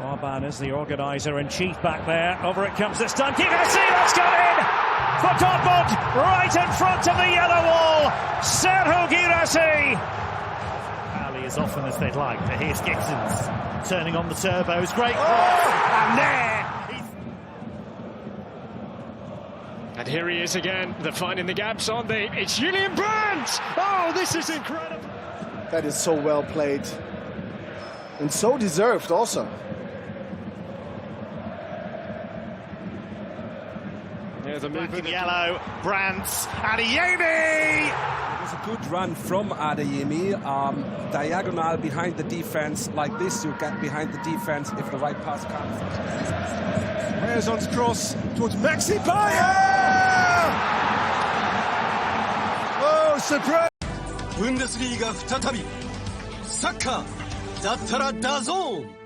Orban is the organiser-in-chief back there. Over it comes this time. Kirasi, that's got in! For Dortmund, right in front of the yellow wall. Serhu Girassi. Rally as often as they'd like. But here's Gibson's turning on the turbos. Great cross. And there. And here he is again. They're finding the gaps on the. It's Julian Brandt. Oh, this is incredible. That is so well played. And so deserved also. Yeah, the Black and yellow, Brandt, Adeyemi! It was a good run from Adeyemi, diagonal behind the defense. Like this, you get behind the defense if the right pass comes. Rezon's cross towards Maxi Bayer! Oh, surprise! ブンデスリーガ再びサッカーだったらダゾーン